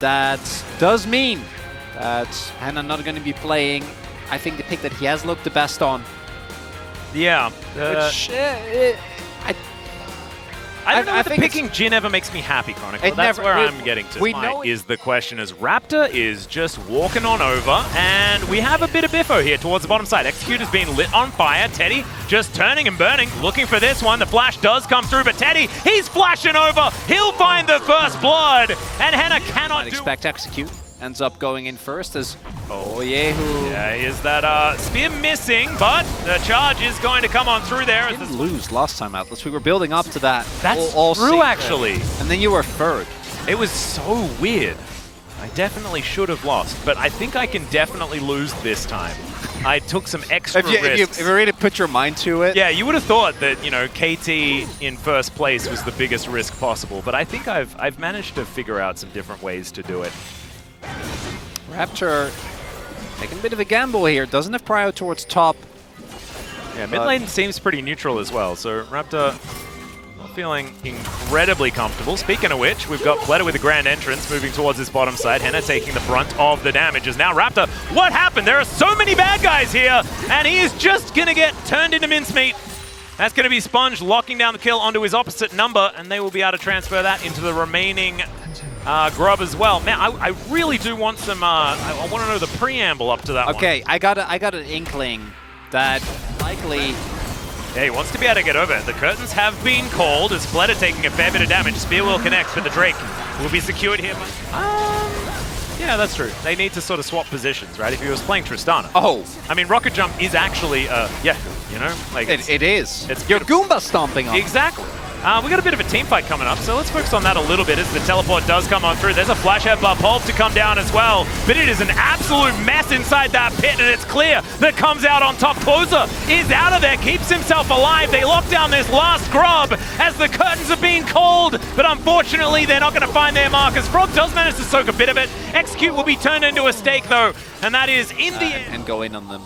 That does mean that Hannah not going to be playing, I think, the pick that he has looked the best on. Yeah. Which, I don't know if picking Jhin ever makes me happy, Chronicle. That's where I'm getting to. Is the question as Raptor is just walking on over, and we have a bit of biffo here towards the bottom side. Execute is being lit on fire. Teddy just turning and burning, looking for this one. The flash does come through, but Teddy, he's flashing over. He'll find the first blood, and Hannah cannot expect Execute. Ends up going in first as Yehu. Yeah, is that spear missing, but the charge is going to come on through there. We didn't lose last time, Atlas. We were building up to that. That's true, actually. And then you were third. It was so weird. I definitely should have lost, but I think I can definitely lose this time. I took some extra risks. If you really put your mind to it. Yeah, you would have thought that, you know, KT in first place was the biggest risk possible, but I think I've managed to figure out some different ways to do it. Raptor taking a bit of a gamble here. Doesn't have prio towards top. Yeah, mid lane seems pretty neutral as well. So Raptor not feeling incredibly comfortable. Speaking of which, we've got Pleta with a grand entrance moving towards this bottom side. Henna taking the brunt of the damages. Now Raptor, what happened? There are so many bad guys here, and he is just going to get turned into mincemeat. That's going to be Sponge locking down the kill onto his opposite number, and they will be able to transfer that into the remaining grub as well. Man, I really do want some, I want to know the preamble up to that one. Okay, I got an inkling that likely... Yeah, he wants to be able to get over it. The curtains have been called as Pleta taking a fair bit of damage. Spear will connect, but the Drake will be secured here. Yeah, that's true. They need to sort of swap positions, right? If he was playing Tristana. Oh. I mean, Rocket Jump is actually, yeah, you know? Like it is. It's You're Goomba stomping on. Exactly. We got a bit of a team fight coming up, so let's focus on that a little bit as the teleport does come on through. There's a flash head buff hold to come down as well, but it is an absolute mess inside that pit, and it's clear that comes out on top. Closer is out of there, keeps himself alive. They lock down this last grub as the curtains are being called, but unfortunately they're not going to find their markers. Frog does manage to soak a bit of it. Execute will be turned into a stake though, and that is in the end. And go in on them.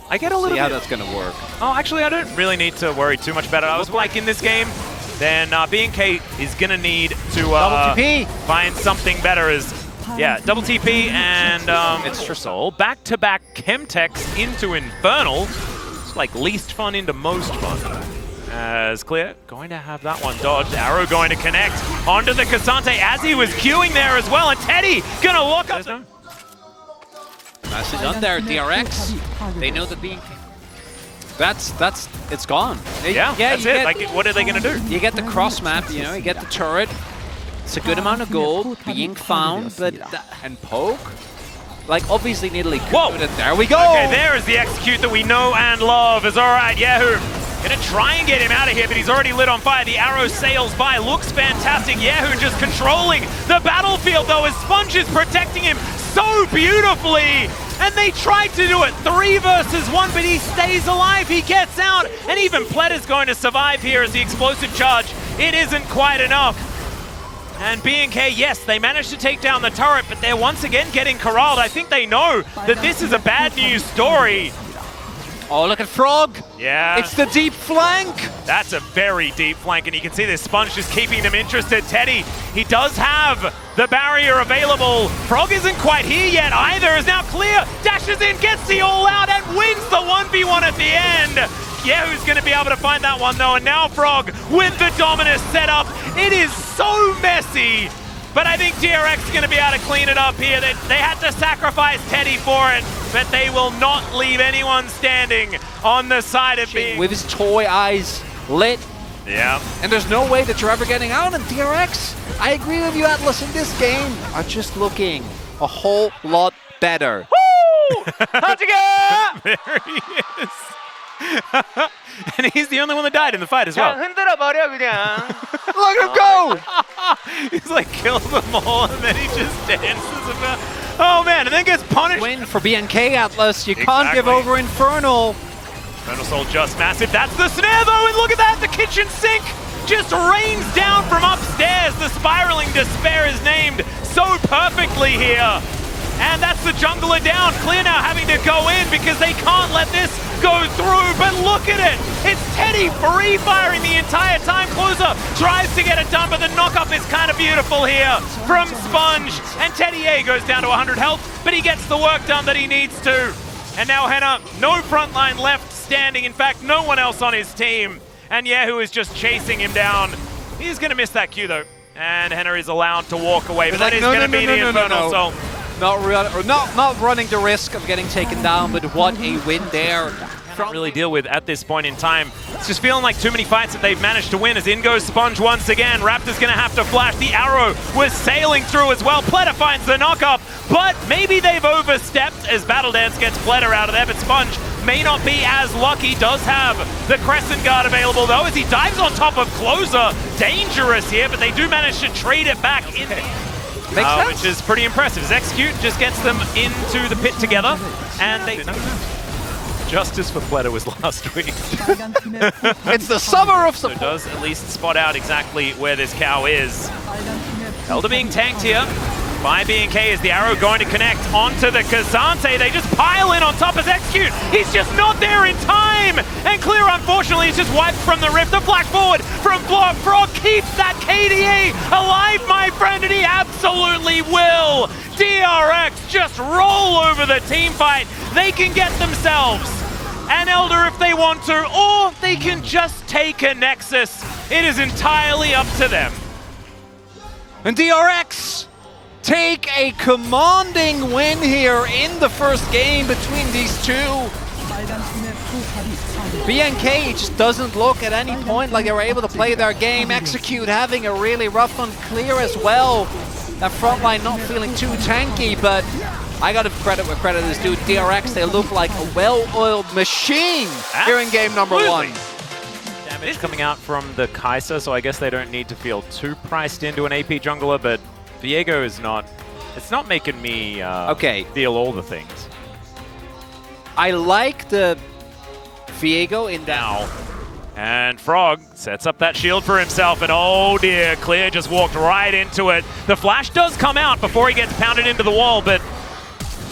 I get a little See how that's going to work. Oh, actually, I don't really need to worry too much about it. I was like, in this game, then BNK is going to need to double TP. Find something better as, yeah, double TP and it's Trisol. Back-to-back Chemtex into Infernal. It's like least fun into most fun. As Clear going to have that one dodged. Arrow going to connect onto the Cassante as he was queuing there as well. And Teddy going to lock up. Nicely done there, DRX. They know that BNK... it's gone. Yeah, that's it. Like, what are they going to do? You get the cross map, you know, you get the turret. It's a good amount of gold being found, but and poke. Like, obviously Nidalee could, and there we go! Okay, there is the execute that we know and love. Is alright, Yahoo gonna try and get him out of here, but he's already lit on fire. The arrow sails by, looks fantastic. Yahoo just controlling the battlefield though, as Sponge is protecting him so beautifully. And they tried to do it 3 versus 1, but he stays alive, he gets out, and even Pleta's going to survive here as the explosive charge. It isn't quite enough. And BNK, yes, they managed to take down the turret, but they're once again getting corralled. I think they know that this is a bad news story. Oh, look at Frog! Yeah. It's the deep flank! That's a very deep flank, and you can see this Sponge just keeping them interested. Teddy, he does have the barrier available. Frog isn't quite here yet either, is now clear, dashes in, gets the all out, and wins the 1v1 at the end. Yeah, who's going to be able to find that one though, and now Frog with the Dominus setup. It is so messy, but I think DRX is going to be able to clean it up here. They had to sacrifice Teddy for it, but they will not leave anyone standing on the side of being... With his toy eyes lit. Yeah. And there's no way that you're ever getting out, and DRX, I agree with you, Atlas, in this game, are just looking a whole lot better. Woo! There he is. And he's the only one that died in the fight as well. Look at him go! He's like kills them all and then he just dances about. Oh man, and then gets punished. Win for BNK, Atlas. You can't give over Infernal. Infernal Soul just massive. That's the snare though, and look at that, the kitchen sink just rains down from upstairs. The spiraling despair is named so perfectly here. And that's the jungler down. Clear now having to go in because they can't let this go through. But look at it. It's Teddy free firing the entire time. Closer tries to get it done, but the knockup is kind of beautiful here from Sponge. And Teddy A goes down to 100 health, but he gets the work done that he needs to. And now Henna, no frontline left standing. In fact, no one else on his team. And Yahoo is just chasing him down. He's going to miss that Q though. And Henna is allowed to walk away. But that is going to be the Infernal Soul. Not running the risk of getting taken down, but what a win there. Can't really deal with at this point in time. It's just feeling like too many fights that they've managed to win as in goes Sponge once again. Raptor's going to have to flash. The arrow was sailing through as well. Pleta finds the knock-up, but maybe they've overstepped as Battle Dance gets Pleta out of there, but Sponge may not be as lucky. Does have the Crescent Guard available though as he dives on top of Closer. Dangerous here, but they do manage to trade it back in which is pretty impressive. As Execute just gets them into the pit together, and they... Justice for Pleta was last week. It's the summer of support. So does at least spot out exactly where this cow is. Elder being tanked here by BNK. Is the arrow going to connect onto the Kazante? They just pile in on top as Execute. He's just not there in time. And Clear, unfortunately, is just wiped from the rift. The flash forward from Frog. Frog keeps that KDA alive, my friend, and he absolutely will. DRX just roll over the team fight. They can get themselves an Elder if they want to, or they can just take a Nexus. It is entirely up to them. And DRX take a commanding win here in the first game between these two. BNK just doesn't look at any point like they were able to play their game. Execute having a really rough one. Clear as well. That front line not feeling too tanky, but I gotta credit where credit is due. DRX, they look like a well-oiled machine here in game number one. Damage coming out from the Kai'Sa, so I guess they don't need to feel too priced into an AP jungler, but Viego is not, it's not making me feel all the things. I like the Viego in that. Now, and Frog sets up that shield for himself, and oh dear, Clear just walked right into it. The flash does come out before he gets pounded into the wall, but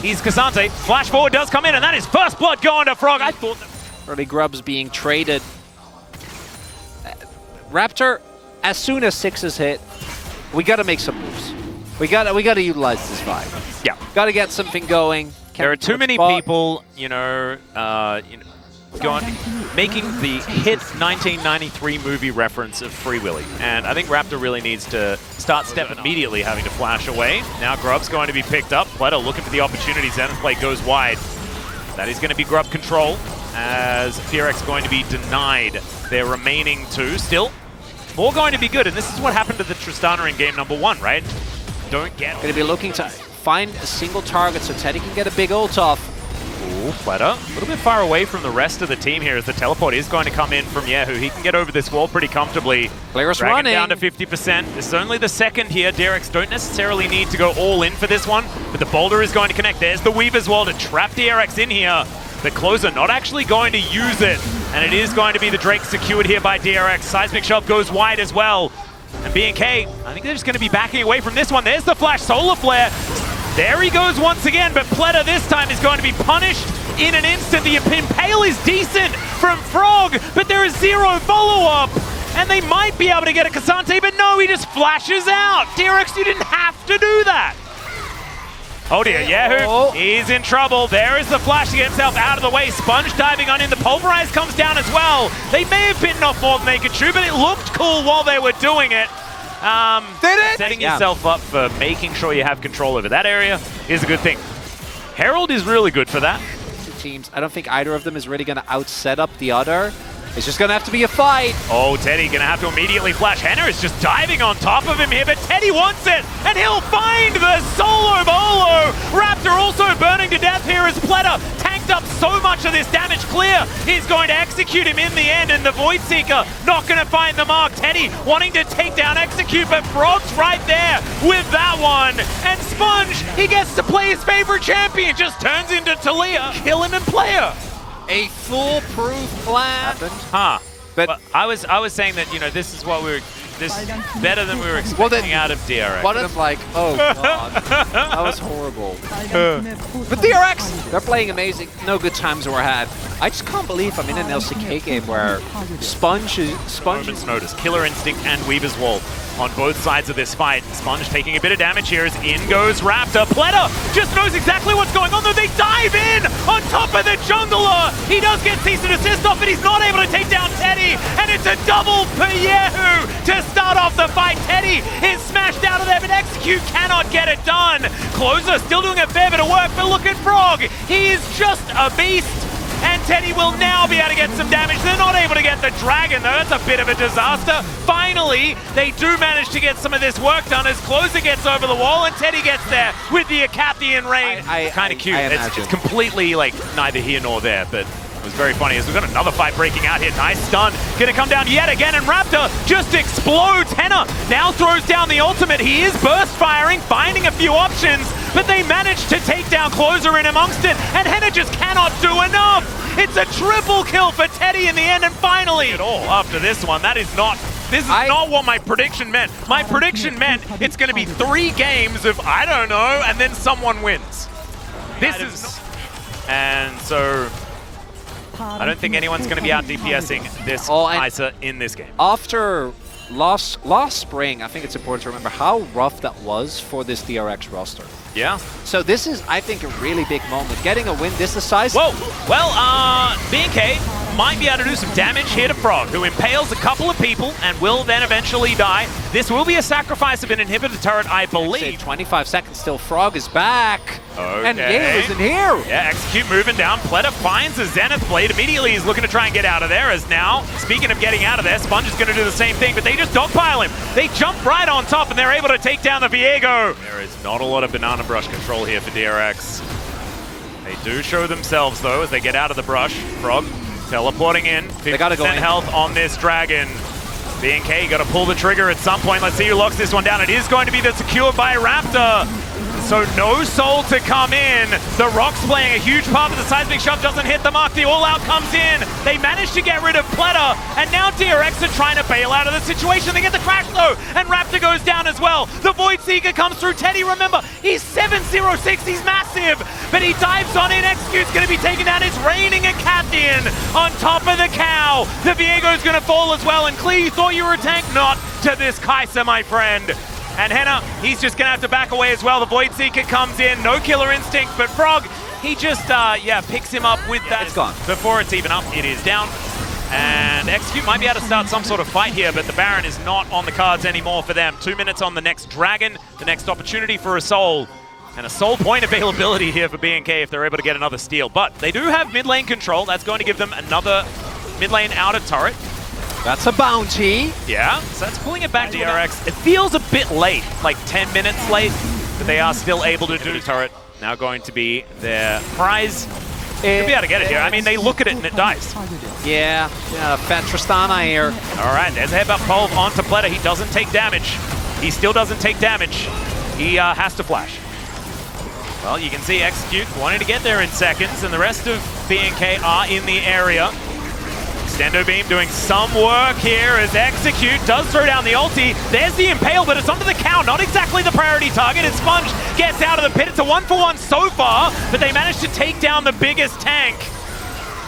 he's Kazante. Flash forward does come in, and that is first blood going to Frog. I thought that early grubs being traded. Raptor, as soon as 6 is hit, we gotta make some moves. We gotta utilize this vibe. Yeah, gotta get something going. There are too many people, making the hit 1993 movie reference of Free Willy, and I think Raptor really needs to start step immediately having to flash away. Now Grub's going to be picked up. Pleta looking for the opportunity. Zenith play goes wide. That is going to be Grub control as FearX going to be denied their remaining 2. Still, more going to be good, and this is what happened to the Tristana in game number 1, right? Don't get... Going to be looking to find a single target so Teddy can get a big ult off. Ooh, Pleta, a little bit far away from the rest of the team here as the teleport is going to come in from Yahoo. He can get over this wall pretty comfortably. Players running. Down to 50%. This is only the second here. DRX don't necessarily need to go all in for this one, but the boulder is going to connect. There's the Weaver's Wall to trap DRX in here. The Closer not actually going to use it, and it is going to be the Drake secured here by DRX. Seismic Shove goes wide as well. And BNK, I think they're just going to be backing away from this one. There's the flash solar flare. There he goes once again, but Pleta this time is going to be punished in an instant. The Impale is decent from Frog, but there is 0 follow-up. And they might be able to get a Kazante, but no, he just flashes out. DRX, you didn't have to do that. Oh dear, Yahoo, he's in trouble. There is the flash to get himself out of the way. Sponge diving on in. The Pulverize comes down as well. They may have bitten off more than they could chew, but it looked cool while they were doing it. Setting yourself up for making sure you have control over that area is a good thing. Herald is really good for that. Two teams, I don't think either of them is really going to out-set up the other. It's just going to have to be a fight. Oh, Teddy going to have to immediately flash. Henna is just diving on top of him here, but Teddy wants it, and he'll find the solo bolo. Raptor also burning to death here as Pleta tanked up so much of this damage. Clear is going to execute him in the end, and the Void Seeker not going to find the mark. Teddy wanting to take down Execute, but Frog's right there with that one. And Sponge, he gets to play his favorite champion, just turns into Talia. Kill him and player. A foolproof plan. Huh. But I was saying that, this is what this better than we were expecting out of DRX. What if, oh god. I was horrible. But DRX, they're playing amazing. No good times were had. I just can't believe I'm in an LCK game where Sponge Moment's notice. Killer Instinct and Weaver's Wall on both sides of this fight. Sponge taking a bit of damage here as in goes Raptor. Pleta just knows exactly what's going on, though. They dive in on top of the jungler. He does get cease and desist off, but he's not able to take down Teddy. And it's a double for Yehu to start off the fight. Teddy is smashed out of there, but Execute cannot get it done. Closer still doing a fair bit of work, but look at Frog. He is just a beast. And Teddy will now be able to get some damage. They're not able to get the dragon, though. That's a bit of a disaster. Finally, they do manage to get some of this work done as Closer gets over the wall and Teddy gets there with the Acathian rain. Kind of cute. It's completely like neither here nor there, but it was very funny as we've got another fight breaking out here. Nice stun. Gonna come down yet again, and Raptor just explodes. Henna now throws down the ultimate. He is burst firing, finding a few options, but they managed to take down Closer in amongst it, and Henna just cannot do enough. It's a triple kill for Teddy in the end, and finally at all after this one. This is not what my prediction meant. My prediction meant it's going to be 3 games of I don't know, and then someone wins. And so I don't think anyone's going to be out DPSing this Kai'Sa in this game. After last spring, I think it's important to remember how rough that was for this DRX roster. Yeah. So this is, I think, a really big moment. Getting a win this decisive. Whoa! Well, BNK might be able to do some damage here to Frog, who impales a couple of people and will then eventually die. This will be a sacrifice of an inhibitor turret, I believe. 25 seconds still. Frog is back. Okay. And Gale is in here. Yeah, Execute moving down. Pleta finds a Zenith Blade. Immediately he's looking to try and get out of there, as now, speaking of getting out of there, Sponge is going to do the same thing, but they just dogpile him. They jump right on top and they're able to take down the Viego. There is not a lot of banana brush control here for DRX. They do show themselves, though, as they get out of the brush. Frog teleporting in. 50% health on this dragon. BNK got to pull the trigger at some point. Let's see who locks this one down. It is going to be the secured by Raptor. So no soul to come in. The Rock's playing a huge part, but the seismic shove doesn't hit the mark. The all-out comes in. They manage to get rid of Pleta, and now DRX are trying to bail out of the situation. They get the crash, though, and Raptor goes down as well. The Void Seeker comes through. Teddy, remember, he's 706. He's massive, but he dives on in. Execute's going to be taken down. It's raining a Cathian on top of the cow. The Viego's going to fall as well, and Clee, you thought you were a tank? Not to this Kai'Sa, my friend. And Henna, he's just going to have to back away as well. The Void Seeker comes in. No Killer Instinct, but Frog, he just, picks him up with that. It's gone. Before it's even up, it is down. And Execute might be able to start some sort of fight here, but the Baron is not on the cards anymore for them. 2 minutes on the next Dragon, the next opportunity for a Soul. And a Soul point availability here for BNK if they're able to get another steal. But they do have mid lane control. That's going to give them another mid lane outer turret. That's a bounty. Yeah, so that's pulling it back to DRX. It feels a bit late, like 10 minutes late, but they are still able to do the turret. Now going to be their prize. You'll be able to get it here. I mean, they look at it and it dies. Yeah, Fat Tristana here. All right, there's a headbutt pole onto Pleta. He doesn't take damage. He still doesn't take damage. He has to flash. Well, you can see Execute wanting to get there in seconds, and the rest of BNK are in the area. Extendo Beam doing some work here as Execute does throw down the ulti. There's the Impale, but it's onto the cow. Not exactly the priority target. As Sponge gets out of the pit. It's a 1-for-1 so far, but they managed to take down the biggest tank.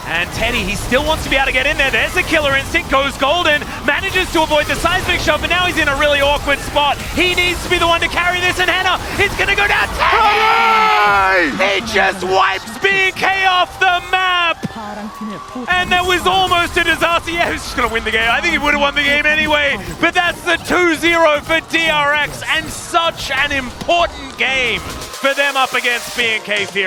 And Teddy, he still wants to be able to get in there. There's the Killer Instinct, goes golden, manages to avoid the seismic shove, but now he's in a really awkward spot. He needs to be the one to carry this, and Henna is going to go down. Teddy! He just wipes BNK off the map! And that was almost a disaster. Yeah, who's just going to win the game? I think he would have won the game anyway, but that's the 2-0 for DRX, and such an important game for them up against BNK FearX.